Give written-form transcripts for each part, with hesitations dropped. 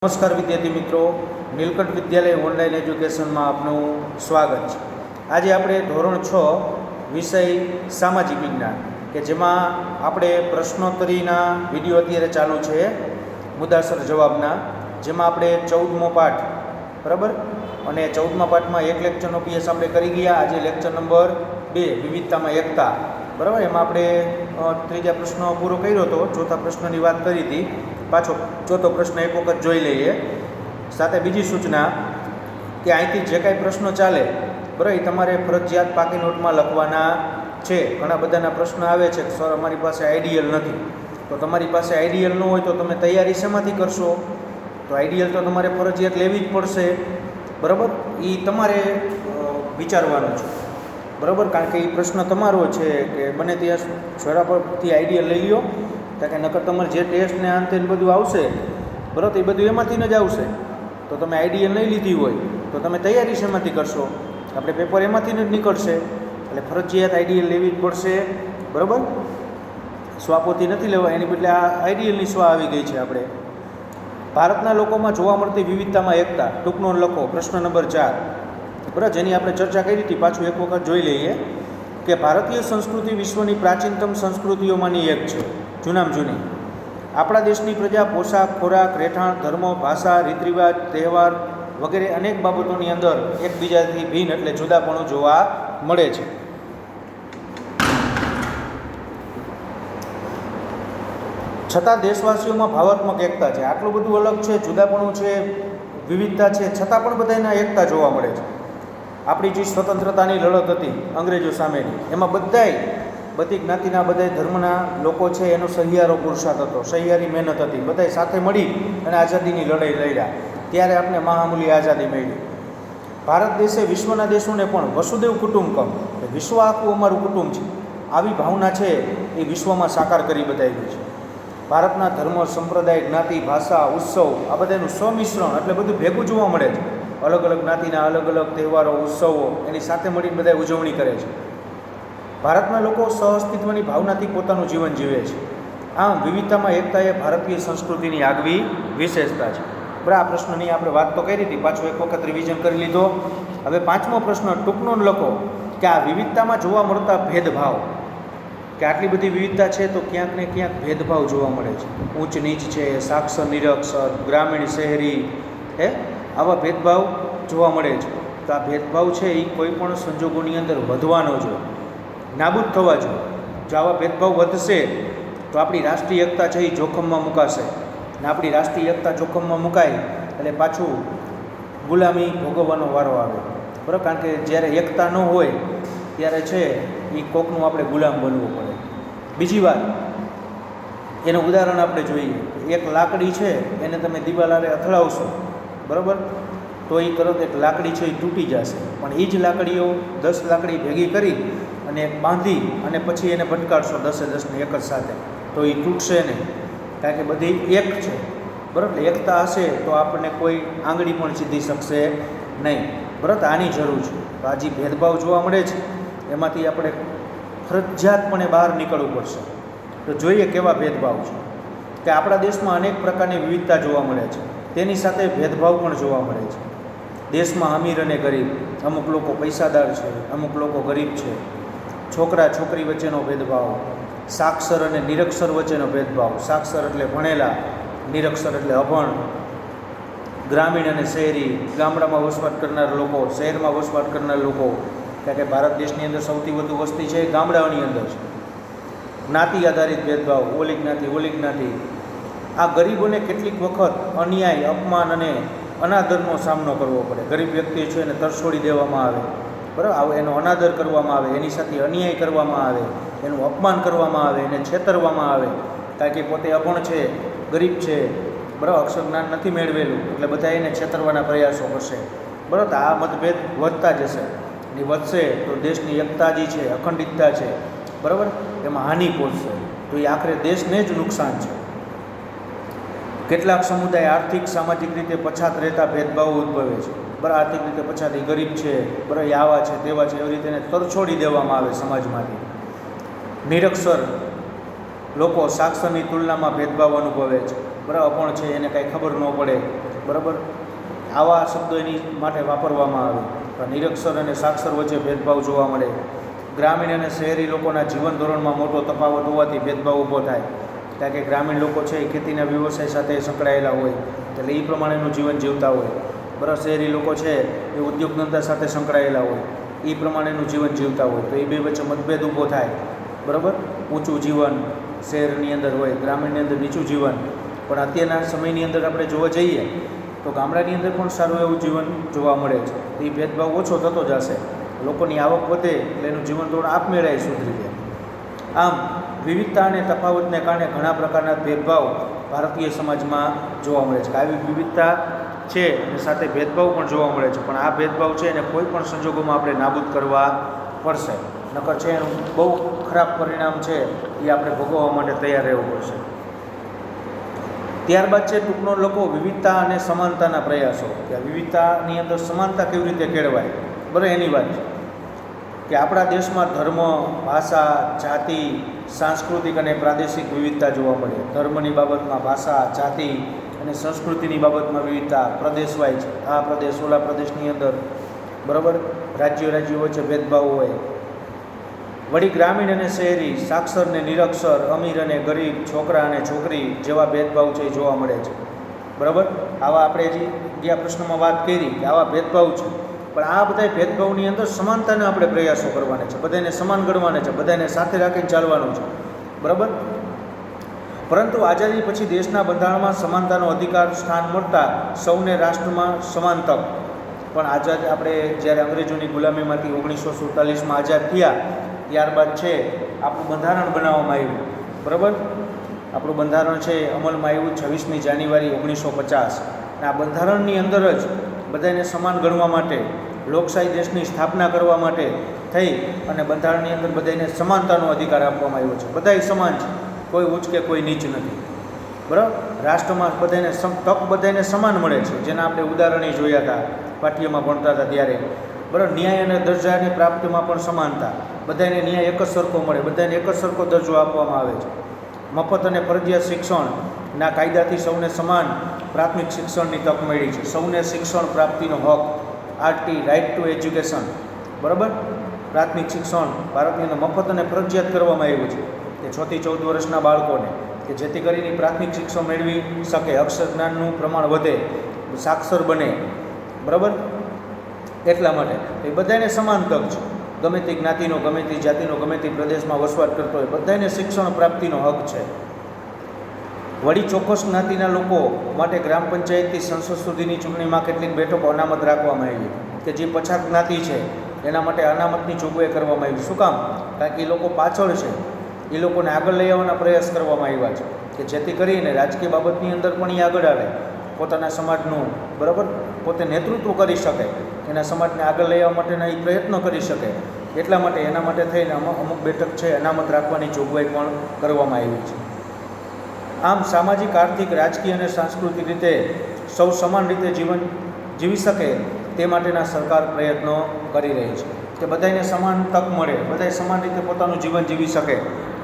નમસ્કાર વિદ્યાર્થી મિત્રો, નીલકંઠ વિદ્યાલય ઓનલાઈન એજ્યુકેશનમાં આપનું સ્વાગત છે. આજે આપણે ધોરણ 6 વિષય સામાજિક વિજ્ઞાન કે જેમાં આપણે પ્રશ્નોત્તરીના વિડીયો અત્યારે ચાલુ છે મુદ્દાસર જવાબના, જેમાં આપણે 14મો પાઠ બરાબર અને 14મા પાઠમાં એક લેક્ચરનો પીએસ આપણે કરી ગયા. આજે લેક્ચર નંબર 2 વિવિધતામાં એકતા બરાબર, એમાં આપણે ત્રીજા પ્રશ્નો પૂરો કર્યો હતો, ચોથા પ્રશ્નની વાત કરી હતી. પાછો ચોથો પ્રશ્ન એક વખત જોઈ લઈએ. સાથે બીજી સૂચના કે અહીંથી જે કાંઈ પ્રશ્નો ચાલે બરાબર એ તમારે ફરજિયાત પાકી નોટમાં લખવાના છે. ઘણા બધાના પ્રશ્ન આવે છે કે સર અમારી પાસે આઈડિયલ નથી, તો તમારી પાસે આઈડિયલ ન હોય તો તમે તૈયારી શેમાંથી કરશો? તો આઈડિયલ તો તમારે ફરજિયાત લેવી જ પડશે બરાબર, એ તમારે વિચારવાનું છે બરાબર, કારણ કે એ પ્રશ્ન તમારો છે કે બને ત્યાં છોરા પરથી આઈડિયલ લઈ લો, કારણ કે નકર તમારે જે ટેસ્ટ ને અંતે બધું આવશે બરાબર એ બધું એમાંથી જ આવશે. તો તમે આઈડિયલ નહીં લીધી હોય તો તમે તૈયારી શેમાંથી કરશો? આપણે પેપર એમાંથી જ નીકળશે, એટલે ફરજિયાત આઈડિયલ લેવી જ પડશે બરાબર. સ્વાપોથી નથી લેવા, એની બદલે આ આઈડિયલની સ્વા આવી ગઈ છે. આપણે ભારતના લોકોમાં જોવા મળતી વિવિધતામાં એકતા ટૂંકનો લખો. પ્રશ્ન નંબર 4 બરાબર, જેની આપણે ચર્ચા કરી હતી. પાછું એક વખત જોઈ લઈએ કે ભારતીય સંસ્કૃતિ વિશ્વની પ્રાચીનતમ સંસ્કૃતિઓમાંની એક છે, જૂનામાં જૂની. આપણા દેશની પ્રજા પોશાક, ખોરાક, રહેઠાણ, ધર્મ, ભાષા, રીતરિવાજ, તહેવાર વગેરે અનેક બાબતોની અંદર એકબીજાથી ભિન્ન એટલે જુદાપણું જોવા મળે છે. છતાં દેશવાસીઓમાં ભાવાત્મક એકતા છે. આટલું બધું અલગ છે, જુદાપણું છે, વિવિધતા છે, છતાં પણ બધાના એકતા જોવા મળે છે. આપણી જે સ્વતંત્રતાની લડત હતી અંગ્રેજો સામેની, એમાં બધી જ્ઞાતિના બધા ધર્મના લોકો છે, એનો સહિયારો પુરુષાર્થ હતો, સહિયારી મહેનત હતી. બધા સાથે મળી અને આઝાદીની લડાઈ લડ્યા, ત્યારે આપણે મહામૂલી આઝાદી મળી. ભારત દેશે વિશ્વના દેશોને પણ વસુદેવ કુટુંબકમ, વિશ્વ આખું અમારું કુટુંબ છે, આવી ભાવના છે એ વિશ્વમાં સાકાર કરી બતાવી છે. ભારતના ધર્મ, સંપ્રદાય, જ્ઞાતિ, ભાષા, ઉત્સવ આ બધાનું સંમિશ્રણ એટલે બધું ભેગું જોવા મળે છે. અલગ અલગ જ્ઞાતિના અલગ અલગ તહેવારો, ઉત્સવો એની સાથે મળીને બધા ઉજવણી કરે છે. ભારતના લોકો સહઅસ્તિત્વની ભાવનાથી પોતાનું જીવન જીવે છે. આમ વિવિધતામાં એકતા એ ભારતીય સંસ્કૃતિની આગવી વિશેષતા છે બરાબર. આ પ્રશ્નની આપણે વાત તો કરી હતી, પાછો એક વખત રિવિઝન કરી લીધો. હવે 5મો પ્રશ્ન ટૂંકનો લખો કે આ વિવિધતામાં જોવા મળતા ભેદભાવ, કે આટલી બધી વિવિધતા છે તો ક્યાંક ને ક્યાંક ભેદભાવ જોવા મળે છે. ઊંચ નીચ છે, સાક્ષર નિરક્ષર, ગ્રામીણ શહેરી, આવા ભેદભાવ જોવા મળે છે. તો આ ભેદભાવ છે એ કોઈ પણ સંજોગોની અંદર વધવાનો જોઈએ, નાબૂદ થવા જોઈએ. જો આવા ભેદભાવ વધશે તો આપણી રાષ્ટ્રીય એકતા છે એ જોખમમાં મુકાશે, ને આપણી રાષ્ટ્રીય એકતા જોખમમાં મુકાય એટલે પાછું ગુલામી ભોગવવાનો વારો આવે બરાબર. કારણ કે જ્યારે એકતા ન હોય ત્યારે છે એ કોકનું આપણે ગુલામ બનવું પડે. બીજી વાત, એનું ઉદાહરણ આપણે જોઈએ. એક લાકડી છે એને તમે દિવાલારે અથડાવશો બરાબર, તો એ તરત એક લાકડી છે એ તૂટી જશે. પણ એ જ લાકડીઓ 10 લાકડી ભેગી કરી અને બાંધી અને પછી એને ભટકાડશો 10-10ને એક જ સાથે, તો એ તૂટશે નહીં, કારણ કે બધી એક છે બરાબર. એકતા હશે તો આપણને કોઈ આંગળી પણ સીધી શકશે નહીં બરાબર. આની જરૂર છે. તો આ જે ભેદભાવ જોવા મળે છે એમાંથી આપણે ફરજિયાતપણે બહાર નીકળવું પડશે. તો જોઈએ કેવા ભેદભાવ છે. કે આપણા દેશમાં અનેક પ્રકારની વિવિધતા જોવા મળે છે, તેની સાથે ભેદભાવ પણ જોવા મળે છે. દેશમાં અમીર અને ગરીબ, અમુક લોકો પૈસાદાર છે, અમુક લોકો ગરીબ છે. છોકરા છોકરી વચ્ચેનો ભેદભાવ, સાક્ષર અને નિરક્ષર વચ્ચેનો ભેદભાવ. સાક્ષર એટલે ભણેલા, નિરક્ષર એટલે અભણ. ગ્રામીણ અને શહેરી, ગામડામાં વસવાટ કરનાર લોકો, શહેરમાં વસવાટ કરનાર લોકો, કારણ કે ભારત દેશની અંદર સૌથી વધુ વસ્તી છે એ ગામડાઓની અંદર છે. જ્ઞાતિ આધારિત ભેદભાવ, ઓલી જ્ઞાતિ. આ ગરીબોને કેટલીક વખત અન્યાય, અપમાન અને અનાદરનો સામનો કરવો પડે. ગરીબ વ્યક્તિ છે એને તરછોડી દેવામાં આવે બરાબર, એનો અનાદર કરવામાં આવે, એની સાથે અન્યાય કરવામાં આવે, એનું અપમાન કરવામાં આવે, એને છેતરવામાં આવે, કારણ કે પોતે અભણ છે, ગરીબ છે બરાબર, અક્ષર જ્ઞાન નથી મેળવેલું, એટલે બધા એને છેતરવાના પ્રયાસો કરશે બરાબર. આ મતભેદ વધતા જશે, એ વધશે તો દેશની એકતા જે છે, અખંડિતતા છે બરાબર, એમાં હાનિ પહોંચશે. તો એ આખરે દેશને જ નુકસાન છે. કેટલાક સમુદાય આર્થિક સામાજિક રીતે પછાત રહેતા ભેદભાવ ઉદ્ભવે છે બરાબર. આર્થિક રીતે પછાત, એ ગરીબ છે બરાબર, એ આવા છે તેવા છે, એવી રીતે એને તરછોડી દેવામાં આવે સમાજમાંથી. નિરક્ષર લોકો સાક્ષરની તુલનામાં ભેદભાવ અનુભવે છે બરાબર, અપણ છે એને કાંઈ ખબર ન પડે બરાબર, આવા શબ્દો એની માટે વાપરવામાં આવે. પણ નિરક્ષર અને સાક્ષર વચ્ચે ભેદભાવ જોવા મળે. ગ્રામીણ અને શહેરી લોકોના જીવન ધોરણમાં મોટો તફાવત હોવાથી ભેદભાવ ઊભો થાય. કારણ કે ગ્રામીણ લોકો છે એ ખેતીના વ્યવસાય સાથે સંકળાયેલા હોય, એટલે એ પ્રમાણેનું જીવન જીવતા હોય. બરાબર, શહેરી લોકો છે એ ઉદ્યોગ ધંધા સાથે સંકળાયેલા હોય, એ પ્રમાણેનું જીવન જીવતા હોય. તો એ બે વચ્ચે મતભેદ ઊભો થાય. બરાબર, ઊંચું જીવન શહેરની અંદર હોય, ગ્રામીણની અંદર નીચું જીવન. પણ અત્યારના સમયની અંદર આપણે જોવા જઈએ તો ગામડાની અંદર પણ સારું એવું જીવન જોવા મળે છે. એ ભેદભાવ ઓછો થતો જશે. લોકોની આવક વધે એટલે એનું જીવન ધોરણ આપમેળે સુધરી જાય. આમ વિવિધતા અને તફાવતને કારણે ઘણા પ્રકારના ભેદભાવ ભારતીય સમાજમાં જોવા મળે છે. આવી વિવિધતા છે અને સાથે ભેદભાવ પણ જોવા મળે છે. પણ આ ભેદભાવ છે એને કોઈ પણ સંજોગોમાં આપણે નાબૂદ કરવા પડશે. નકર છે એનું બહુ ખરાબ પરિણામ છે એ આપણે ભોગવવા માટે તૈયાર રહેવું પડશે. ત્યારબાદ છે ટૂંકનો લોકો વિવિધતા અને સમાનતાના પ્રયાસો. કે વિવિધતાની અંદર સમાનતા કેવી રીતે કેળવાય, બરાબર, એની વાત છે. કે આપણા દેશમાં ધર્મ, ભાષા, જાતિ, સાંસ્કૃતિક અને પ્રાદેશિક વિવિધતા જોવા મળે. ધર્મની બાબતમાં ભાષા, જાતિ અને સંસ્કૃતિની બાબતમાં વિવિધતા, પ્રદેશ વાઇઝ આ પ્રદેશ ઓલા પ્રદેશની અંદર, બરાબર, રાજ્યો વચ્ચે ભેદભાવ હોય. વળી ગ્રામીણ અને શહેરી, સાક્ષર ને નિરક્ષર, અમીર અને ગરીબ, છોકરા અને છોકરી જેવા ભેદભાવ છે એ જોવા મળે છે. બરાબર, આવા આપણે જે પ્રશ્નમાં વાત કરી કે આવા ભેદભાવ છે. પણ આ બધા ભેદભાવની અંદર સમાનતાના આપણે પ્રયાસો કરવાના છે. બધાને સમાન ગણવાના છે, બધાને સાથે રાખીને ચાલવાનું છે. બરાબર, પરંતુ આઝાદી પછી દેશના બંધારણમાં સમાનતાનો અધિકાર સ્થાન મળતા સૌને રાષ્ટ્રમાં સમાન તક. પણ આઝાદ આપણે જ્યારે અંગ્રેજોની ગુલામીમાંથી 1947માં આઝાદ થયા ત્યારબાદ છે આપણું બંધારણ બનાવવામાં આવ્યું. બરાબર, આપણું બંધારણ છે અમલમાં આવ્યું 26મી જાન્યુઆરી 1950. અને આ બંધારણની અંદર જ બધાને સમાન ગણવા માટે, લોકશાહી દેશની સ્થાપના કરવા માટે થઈ અને બંધારણની અંદર બધાને સમાનતાનો અધિકાર આપવામાં આવ્યો છે. બધાય સમાન છે, કોઈ ઉચ્ચ કે કોઈ નીચ નથી. બરાબર, રાષ્ટ્રમાં બધાને તક બધાને સમાન મળે છે, જેના આપણે ઉદાહરણો જોયા હતા પાઠ્યમાં ભણતા હતા ત્યારે. બરાબર, ન્યાય અને દરજાની પ્રાપ્તિમાં પણ સમાનતા, બધાને ન્યાય એક જ સરખો મળે, બધાને એક જ સરખો દરજ્જો આપવામાં આવે છે. મફત અને ફરજિયાત શિક્ષણના કાયદાથી સૌને સમાન પ્રાથમિક શિક્ષણની તક મળી છે. સૌને શિક્ષણ પ્રાપ્તિનો હક, આરટી, રાઇટ ટુ એજ્યુકેશન. બરાબર, પ્રાથમિક શિક્ષણ ભારતની અંદર મફત અને ફરજિયાત કરવામાં આવ્યું છે કે 6 થી 14 વર્ષના બાળકોને, કે જેથી કરીને પ્રાથમિક શિક્ષણ મેળવી શકે, અક્ષર જ્ઞાનનું પ્રમાણ વધે, સાક્ષર બને. બરાબર, એટલા માટે એ બધાને સમાન તક છે. ગમે તે જ્ઞાતિનો, ગમે તે જાતિનો, ગમે તે પ્રદેશમાં વસવાટ કરતો હોય, બધાને શિક્ષણ પ્રાપ્તિનો હક છે. વળી ચોક્કસ જ્ઞાતિના લોકો માટે ગ્રામ પંચાયતથી સંસદ સુધીની ચૂંટણીમાં કેટલીક બેઠકો અનામત રાખવામાં આવી. કે જે પછાત જ્ઞાતિ છે એના માટે અનામતની જોગવાઈ કરવામાં આવી. શું કામ? કારણ કે એ લોકો પાછળ છે, એ લોકોને આગળ લઈ આવવાના પ્રયાસ કરવામાં આવ્યા છે કે જેથી કરીને રાજકીય બાબતની અંદર પણ એ આગળ આવે, પોતાના સમાજનું, બરાબર, પોતે નેતૃત્વ કરી શકે, એના સમાજને આગળ લઈ આવવા માટેના એ પ્રયત્નો કરી શકે. એટલા માટે એના માટે થઈને અમુક બેઠક છે અનામત રાખવાની જોગવાઈ પણ કરવામાં આવી છે. આમ સામાજિક, આર્થિક, રાજકીય અને સાંસ્કૃતિક રીતે સૌ સમાન રીતે જીવન જીવી શકે તે માટેના સરકાર પ્રયત્નો કરી રહી છે કે બધાને સમાન તક મળે, બધા સમાન રીતે પોતાનું જીવન જીવી શકે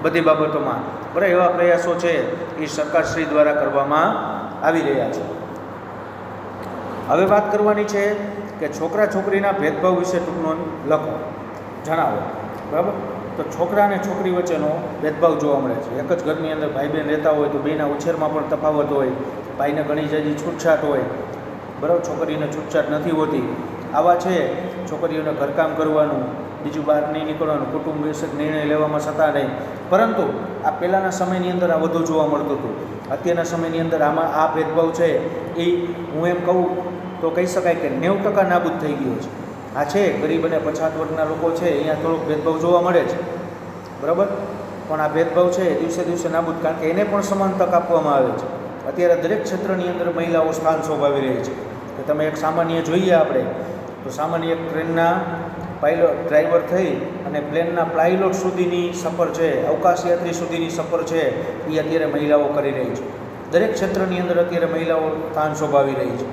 બધી બાબતોમાં. બરાબર, એવા પ્રયાસો છે એ સરકારશ્રી દ્વારા કરવામાં આવી રહ્યા છે. હવે વાત કરવાની છે કે છોકરા છોકરીના ભેદભાવ વિશે ટૂંકનો લખો, જણાવો. બરાબર, તો છોકરા અને છોકરી વચ્ચેનો ભેદભાવ જોવા મળે છે. એક જ ઘરની અંદર ભાઈ બહેન રહેતા હોય તો બેના ઉછેરમાં પણ તફાવત હોય, ભાઈને ઘણી જગ્યાએ છૂટછાટ હોય, બરાબર, છોકરીને છૂટછાટ નથી હોતી. આવા છે છોકરીઓને ઘરકામ કરવાનું, બીજું બહાર નહીં નીકળવાનું, કુટુંબ વિશે નિર્ણય લેવામાં છતાં નહીં. પરંતુ આ પહેલાંના સમયની અંદર આ વધુ જોવા મળતું હતું. અત્યારના સમયની અંદર આમાં આ ભેદભાવ છે એ હું એમ કહું તો કહી શકાય કે 90% નાબૂદ થઈ ગયો છે. આ છે ગરીબ અને પછાત વર્ગના લોકો છે અહીંયા થોડોક ભેદભાવ જોવા મળે છે. બરાબર, પણ આ ભેદભાવ છે દિવસે દિવસે નાબૂદ, કારણ કે એને પણ સમાન તક આપવામાં આવે છે. અત્યારે દરેક ક્ષેત્રની અંદર મહિલાઓ સ્થાન શોભાવી રહી છે. કે તમે એક સામાન્ય જોઈએ આપણે તો સામાન્ય એક ટ્રેનના પાયલોટ, ડ્રાઈવર થઈ અને પ્લેનના પાયલોટ સુધીની સફર છે, અવકાશયાત્રી સુધીની સફર છે એ અત્યારે મહિલાઓ કરી રહી છે. દરેક ક્ષેત્રની અંદર અત્યારે મહિલાઓ સ્થાન શોભાવી રહી છે.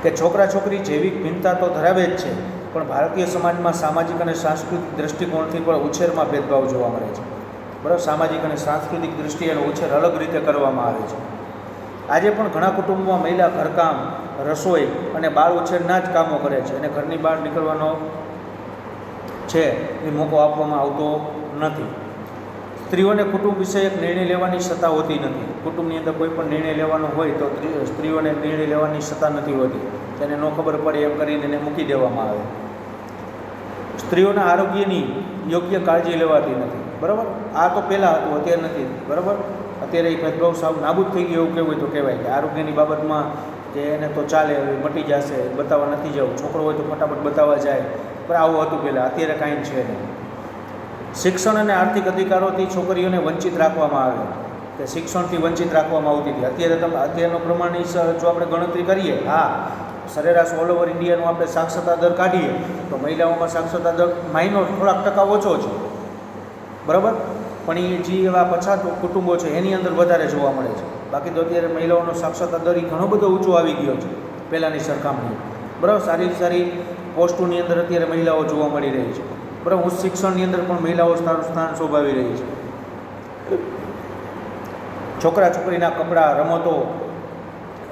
કે છોકરા છોકરી જૈવિક ભિન્નતા તો ધરાવે જ છે, પણ ભારતીય સમાજમાં સામાજિક અને સાંસ્કૃતિક દૃષ્ટિકોણથી પણ ઉછેરમાં ભેદભાવ જોવા મળે છે. બરાબર, સામાજિક અને સાંસ્કૃતિક દૃષ્ટિએ એનો ઉછેર અલગ રીતે કરવામાં આવે છે. આજે પણ ઘણા કુટુંબમાં મહિલા ઘરકામ, રસોઈ અને બાળ ઉછેરના જ કામો કરે છે અને ઘરની બહાર નીકળવાનો છે એ મોકો આપવામાં આવતો નથી. સ્ત્રીઓને કુટુંબ વિશે એક નિર્ણય લેવાની સત્તા હોતી નથી. કુટુંબની અંદર કોઈ પણ નિર્ણય લેવાનો હોય તો સ્ત્રીઓને નિર્ણય લેવાની સત્તા નથી હોતી. તેને ન ખબર પડે એમ કરીને એને મૂકી દેવામાં આવે. સ્ત્રીઓના આરોગ્યની યોગ્ય કાળજી લેવાતી નથી. બરાબર, આ તો પહેલાં હતું, અત્યારે નથી. બરાબર, અત્યારે એ ભેદભાવ સાવ નાબૂદ થઈ ગયો એવું કહેવું હોય તો કહેવાય કે આરોગ્યની બાબતમાં કે એને તો ચાલે, મટી જશે, બતાવવા નથી જવું. છોકરો હોય તો ફટાફટ બતાવવા જાય, પણ આવું હતું પહેલાં, અત્યારે કાંઈ છે નહીં. શિક્ષણ અને આર્થિક અધિકારોથી છોકરીઓને વંચિત રાખવામાં આવે, કે શિક્ષણથી વંચિત રાખવામાં આવતી હતી. અત્યારનો પ્રમાણની જો આપણે ગણતરી કરીએ, હા, સરેરાશ ઓલ ઓવર ઇન્ડિયાનો આપણે સાક્ષરતા દર કાઢીએ તો મહિલાઓમાં સાક્ષરતા દર માઇનોર થોડાક ટકા ઓછો છે. બરાબર, પણ એ જે એવા પછાત કુટુંબો છે એની અંદર વધારે જોવા મળે છે. બાકી તો અત્યારે મહિલાઓનો સાક્ષરતા દર ઘણો બધો ઊંચો આવી ગયો છે પહેલાંની સરખામણીએ. બરાબર, સારી સારી પોસ્ટોની અંદર અત્યારે મહિલાઓ જોવા મળી રહી છે. બરાબર, ઉચ્ચ શિક્ષણની અંદર પણ મહિલાઓ સારું સ્થાન શોભાવી રહી છે. છોકરા છોકરીના કપડાં, રમતો,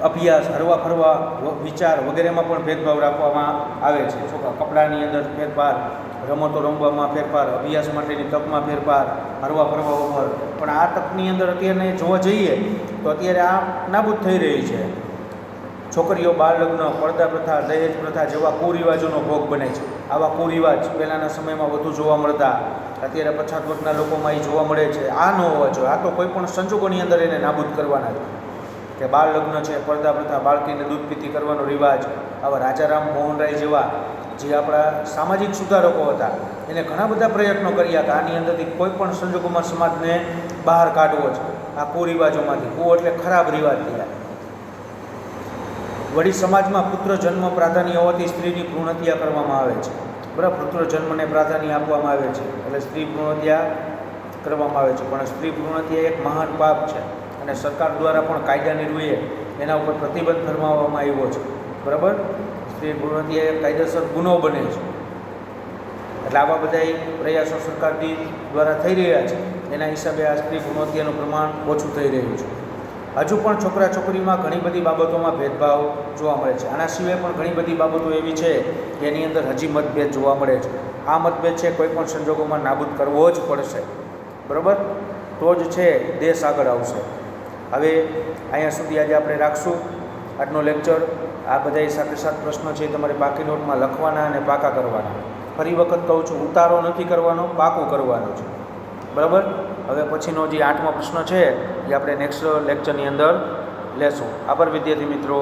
અભ્યાસ, હરવા ફરવા, વિચાર વગેરેમાં પણ ભેદભાવ રાખવામાં આવે છે. છોકરા કપડાની અંદર ફેરફાર, રમતો રમવામાં ફેરફાર, અભ્યાસ માટેની તકમાં ફેરફાર, હરવા ફરવા ઉપર. પણ આ તકની અંદર અત્યારે જોવા જઈએ તો અત્યારે આ નાબૂદ થઈ રહી છે. છોકરીઓ બાળ લગ્ન, પડદા પ્રથા, દહેજ પ્રથા જેવા કુરિવાજોનો ભોગ બને છે. આવા કુરિવાજ પહેલાંના સમયમાં વધુ જોવા મળતા, અત્યારે પછાત વર્ગના લોકોમાં એ જોવા મળે છે. આ ન હોવા જોઈએ. આ તો કોઈ પણ સંજોગોની અંદર એને નાબૂદ કરવાના છે. કે બાળ લગ્ન છે, પડદા પ્રથા, બાળકીને દૂધ પીતી કરવાનો રિવાજ, આવા રાજારામ મોહન રાય જેવા જે આપણા સામાજિક સુધારકો હતા એને ઘણા બધા પ્રયત્નો કર્યા કે આની અંદરથી કોઈ પણ સંજોગોમાં સમાજને બહાર કાઢવો છે આ કુરિવાજોમાંથી. કુ એટલે ખરાબ રિવાજ થયા. વળી સમાજમાં પુત્ર જન્મ પ્રાધાન્ય હોવાથી સ્ત્રીની ભ્રૂણ હત્યા કરવામાં આવે છે. બરાબર, પુત્ર જન્મને પ્રાધાન્ય આપવામાં આવે છે એટલે સ્ત્રી ભ્રૂણ હત્યા કરવામાં આવે છે. પણ સ્ત્રી ભ્રૂણ હત્યા એક મહાન પાપ છે અને સરકાર દ્વારા પણ કાયદાની રૂએ એના ઉપર પ્રતિબંધ ફરમાવવામાં આવ્યો છે. બરાબર, સ્ત્રી ભ્રૂણ હત્યા એક કાયદેસર ગુનો બને છે. એટલે આવા બધા પ્રયાસો સરકાર દ્વારા થઈ રહ્યા છે. એના હિસાબે આ સ્ત્રી ભ્રૂણ હત્યાનું પ્રમાણ ઓછું થઈ રહ્યું છે. હજુ પણ છોકરા છોકરીમાં ઘણી બધી બાબતોમાં ભેદભાવ જોવા મળે છે. આના સિવાય પણ ઘણી બધી બાબતો એવી છે કે એની અંદર હજી મતભેદ જોવા મળે છે. આ મતભેદ છે કોઈ પણ સંજોગોમાં નાબૂદ કરવો જ પડશે. બરાબર, તો જ છે દેશ આગળ આવશે. હવે અહીંયા સુધી આજે આપણે રાખશું આજનો લેક્ચર. આ બધા સાથે સાથ પ્રશ્નો છે તમારે પાકી નોટમાં લખવાના અને પાકા કરવાના. ફરી વખત કહું છું, ઉતારો નથી કરવાનો, પાકું કરવાનું છે. બરાબર, હવે પછીનો જે 8મો પ્રશ્ન છે એ આપણે નેક્સ્ટ લેક્ચરની અંદર લેશું. આભાર વિદ્યાર્થી મિત્રો.